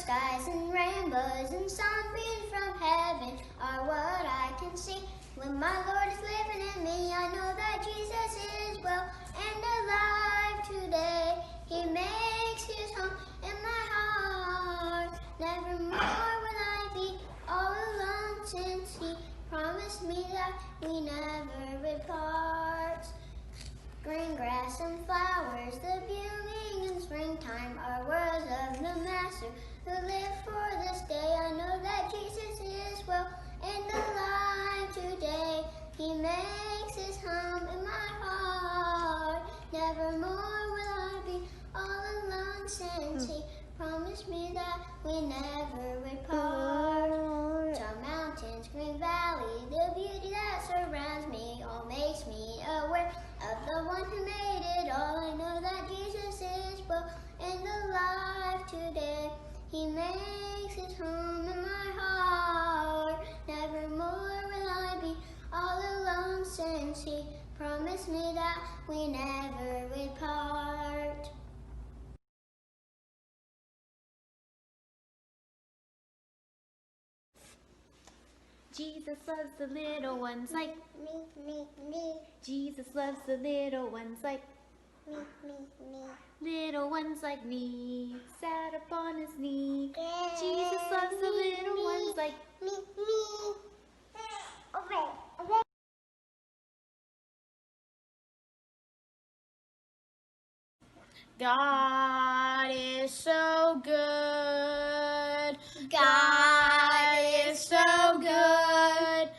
skies and rainbows and sunbeams from heaven are what I can see. When my Lord is living in me, I know that Jesus is well and alive today. He makes his home in my heart. Nevermore will I be all alone, since he promised me that we never would part. Green grass and flowers, the beauty in springtime are words of the Master who lived for this day. I know that Jesus is well and alive today. He makes his home in my heart. Nevermore will I be all alone, since he promised me that we never would part. Tall mountains, green valley, the beauty that surrounds me all makes me aware of the one who made it all. I know that Jesus is well and alive today. He makes his home in my heart. Nevermore will I be all alone, since he promised me that we never would part. Jesus loves the little ones like me. Jesus loves the little ones like Me. little ones like me, sat upon his knee. Yeah. Jesus loves the little ones like Me. Okay. God is so good. God is so good.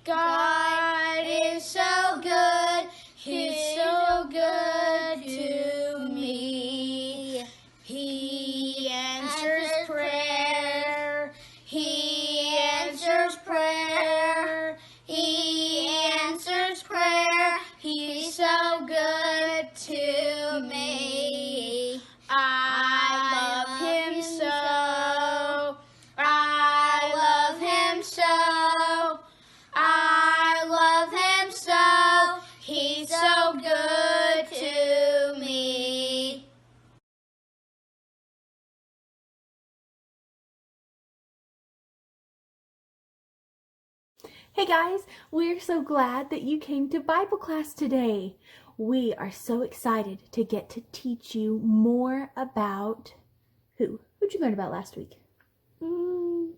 God is so good. He's so good to me. He answers prayer. He answers prayer. He answers prayer. He's so good to me. I love him so. I love him so. I love him so. He's so good to me. Hey guys, we're so glad that you came to Bible class today. We are so excited to get to teach you more about who'd you learn about last week? Do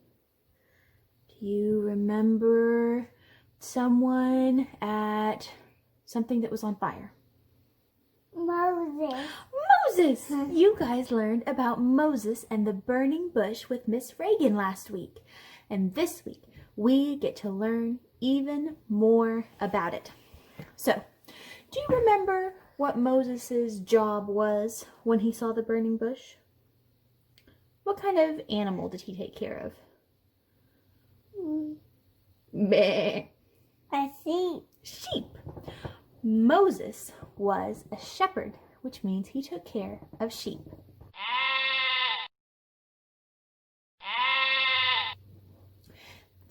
you remember someone at something that was on fire? Moses! You guys learned about Moses and the burning bush with Miss Reagan last week. And this week, we get to learn even more about it. So, do you remember what Moses' job was when he saw the burning bush? What kind of animal did he take care of? Meh. A sheep. Sheep. Moses was a shepherd, which means he took care of sheep.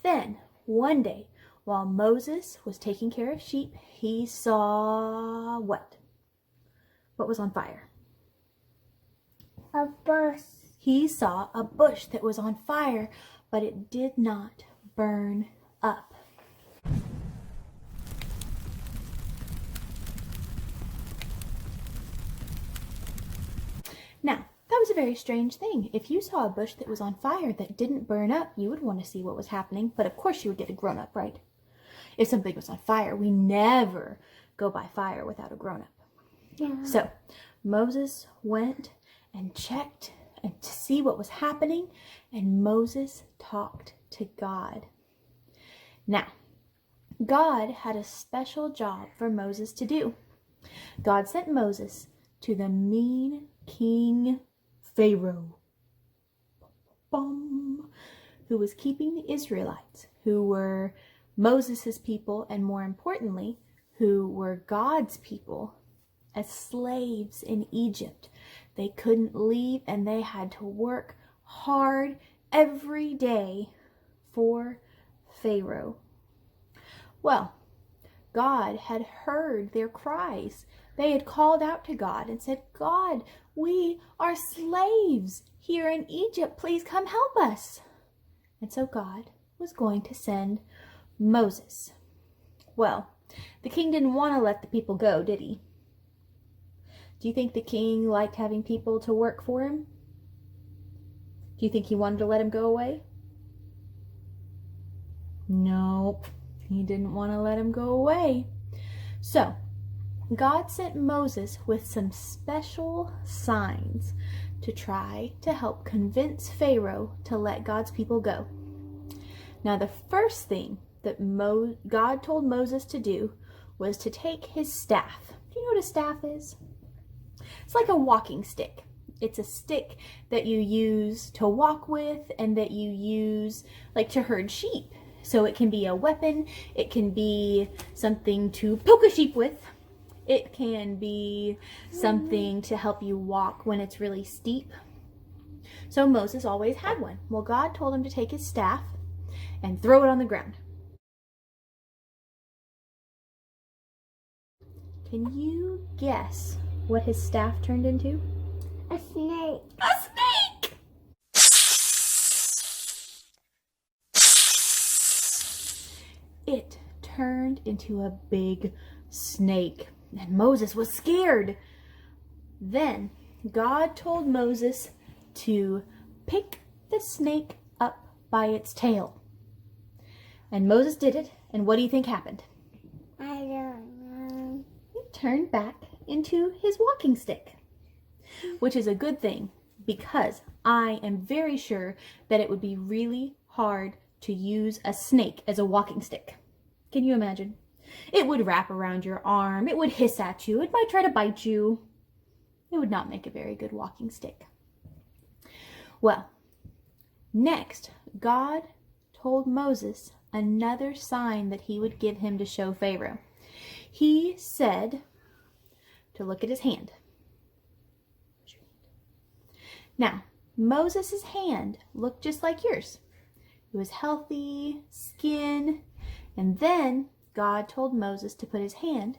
Then, one day, while Moses was taking care of sheep, he saw what? What was on fire? A bush. He saw a bush that was on fire, but it did not burn up. Now, that was a very strange thing. If you saw a bush that was on fire that didn't burn up, you would want to see what was happening, but of course you would get a grown-up, right? If something was on fire, we never go by fire without a grown-up. Yeah. So, Moses went and checked and to see what was happening, and Moses talked to God. Now, God had a special job for Moses to do. God sent Moses to the mean King Pharaoh, who was keeping the Israelites, who were Moses' people, and more importantly, who were God's people, as slaves in Egypt. They couldn't leave, and they had to work hard every day for Pharaoh. Well, God had heard their cries. They had called out to God and said, God, we are slaves here in Egypt. Please come help us. And so God was going to send Moses. Well, the king didn't want to let the people go, did he? Do you think the king liked having people to work for him? Do you think he wanted to let him go away? Nope, he didn't want to let him go away. So, God sent Moses with some special signs to try to help convince Pharaoh to let God's people go. Now, the first thing that God told Moses to do was to take his staff. Do you know what a staff is? It's like a walking stick. It's a stick that you use to walk with and that you use like to herd sheep. So it can be a weapon, it can be something to poke a sheep with, it can be something to help you walk when it's really steep. So Moses always had one. Well, God told him to take his staff and throw it on the ground. Can you guess what his staff turned into? A snake. A snake! It turned into a big snake, and Moses was scared. Then God told Moses to pick the snake up by its tail. And Moses did it, and what do you think happened? I don't know. It turned back into his walking stick, which is a good thing because I am very sure that it would be really hard to use a snake as a walking stick. Can you imagine? It would wrap around your arm, it would hiss at you, it might try to bite you. It would not make a very good walking stick. Well, next, God told Moses another sign that he would give him to show Pharaoh. He said to look at his hand. Now, Moses' hand looked just like yours. It was healthy, skin, and then God told Moses to put his hand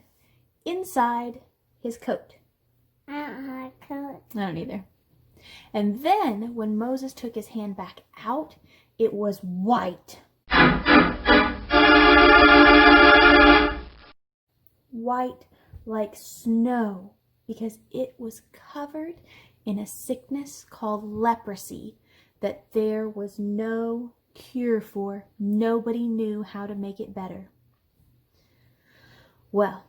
inside his coat. I don't have a coat. I don't either. And then when Moses took his hand back out, it was white. White like snow, because it was covered in a sickness called leprosy that there was no cure for. Nobody knew how to make it better. Well,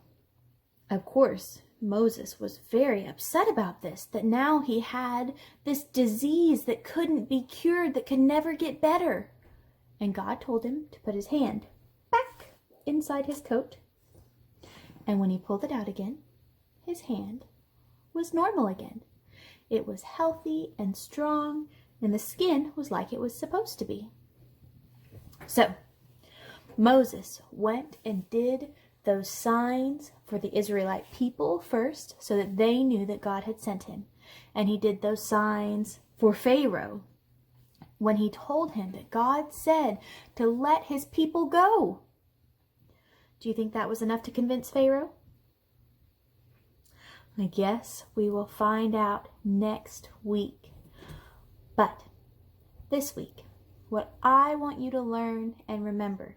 of course, Moses was very upset about this, that now he had this disease that couldn't be cured, that could never get better. And God told him to put his hand back inside his coat. And when he pulled it out again, his hand was normal again. It was healthy and strong, and the skin was like it was supposed to be. So, Moses went and did those signs for the Israelite people first, so that they knew that God had sent him. And he did those signs for Pharaoh when he told him that God said to let his people go. Do you think that was enough to convince Pharaoh? I guess we will find out next week. But this week, what I want you to learn and remember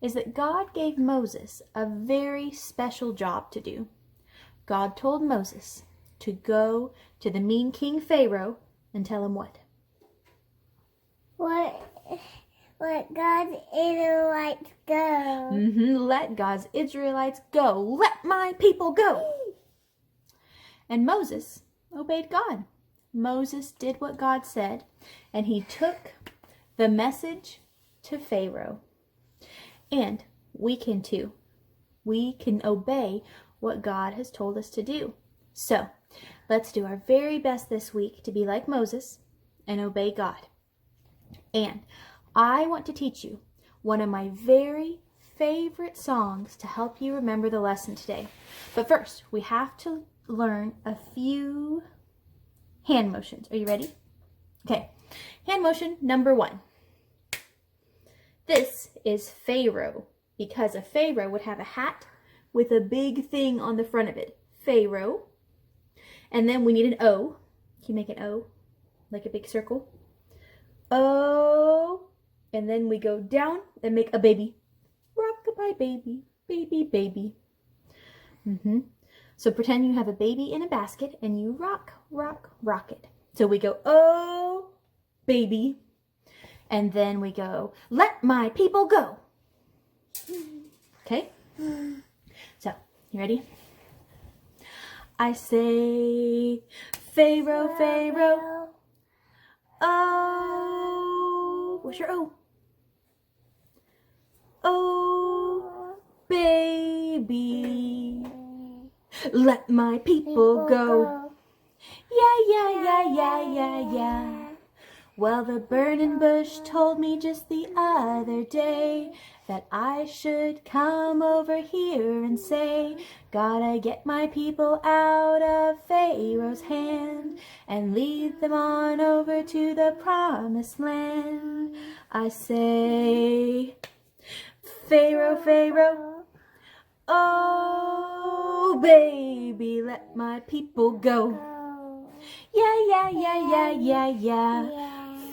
is that God gave Moses a very special job to do. God told Moses to go to the mean King Pharaoh and tell him what? Let God's Israelites go. Let God's Israelites go. Let my people go. And Moses obeyed God. Moses did what God said, and he took the message to Pharaoh. And we can too. We can obey what God has told us to do. So, let's do our very best this week to be like Moses and obey God. And I want to teach you one of my very favorite songs to help you remember the lesson today. But first, we have to learn a few hand motions. Are you ready? Okay. Hand motion number 1. This is Pharaoh, because a pharaoh would have a hat with a big thing on the front of it. Pharaoh. And then we need an O. Can you make an O? Like a big circle? O. And then we go down and make a baby. Rock-a-bye baby, baby, baby. So pretend you have a baby in a basket and you rock, rock, rock it. So we go, oh, baby. And then we go, let my people go. Okay? So, you ready? I say, Pharaoh, Pharaoh. Oh, what's your O? Oh, baby. Let my people go. Yeah. Well, the burning bush told me just the other day that I should come over here and say, gotta get my people out of Pharaoh's hand and lead them on over to the promised land. I say, Pharaoh, Pharaoh, oh, baby, let my people go. Yeah.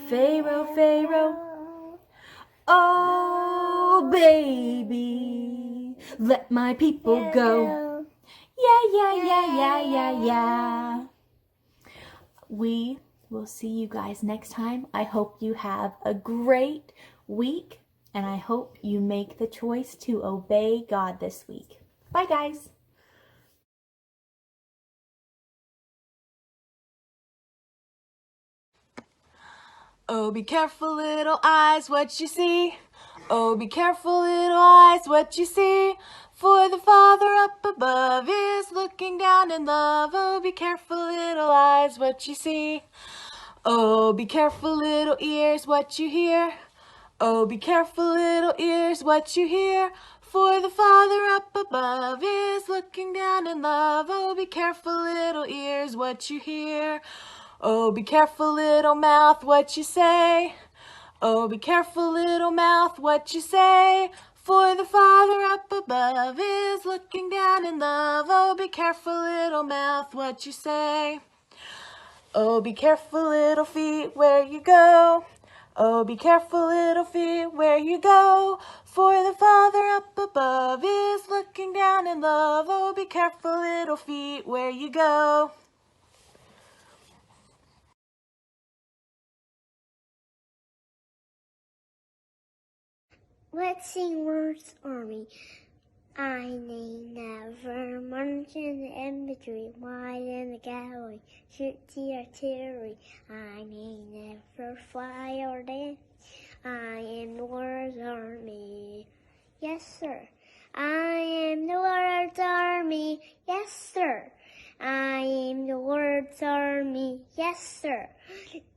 Pharaoh, Pharaoh, oh, baby, let my people go. Yeah. We will see you guys next time. I hope you have a great week, and I hope you make the choice to obey God this week. Bye, guys. Oh, be careful, little eyes, what you see. Oh, be careful, little eyes, what you see. For the Father up above is looking down in love. Oh, be careful, little eyes, what you see. Oh, be careful, little ears, what you hear. Oh, be careful, little ears, what you hear. For the Father up above is looking down in love. Oh, be careful, little ears, what you hear. Oh, be careful, little mouth, what you say. Oh, be careful, little mouth, what you say. For the Father up above is looking down in love. Oh, be careful, little mouth, what you say. Oh, be careful, little feet, where you go. Oh, be careful, little feet, where you go. For the Father up above is looking down in love. Oh, be careful, little feet, where you go. Let's sing Words Army. I may never munch in the infantry, wide in the gallery, shoot the artillery. I may never fly or dance. I am the World's Army. Yes, sir. I am the World's Army. Yes, sir. I am the World's Army. Yes, sir.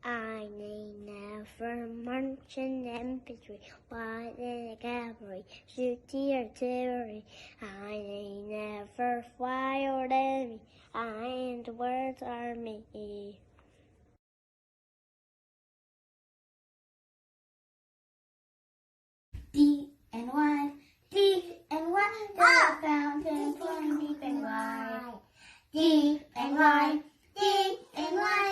I may never march in the infantry, fight in the cavalry, shoot the artillery. I may never fly or enemy. I am the World's Army. Deep and wide, the fountain flowing deep and wide. Deep and wide,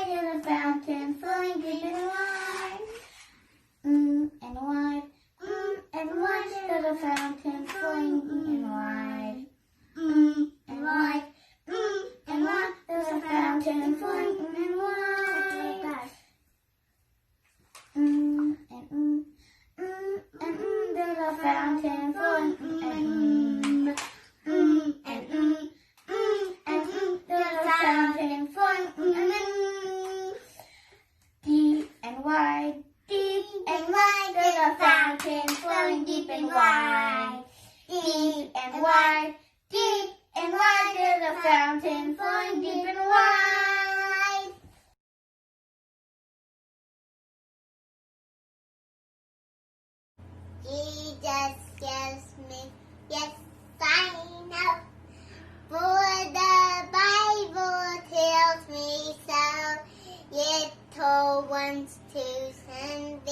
the fountain flowing deep and wide. And wide, the fountain flowing deep and wide. And wide, the fountain flowing deep and wide. There's a fountain flowing there's a fountain flowing deep and wide, there's a fountain flowing deep and wide. Deep and wide, there's a fountain flowing deep and wide. Jesus gives me, yes, I know, for the Bible tells me so. Little ones to send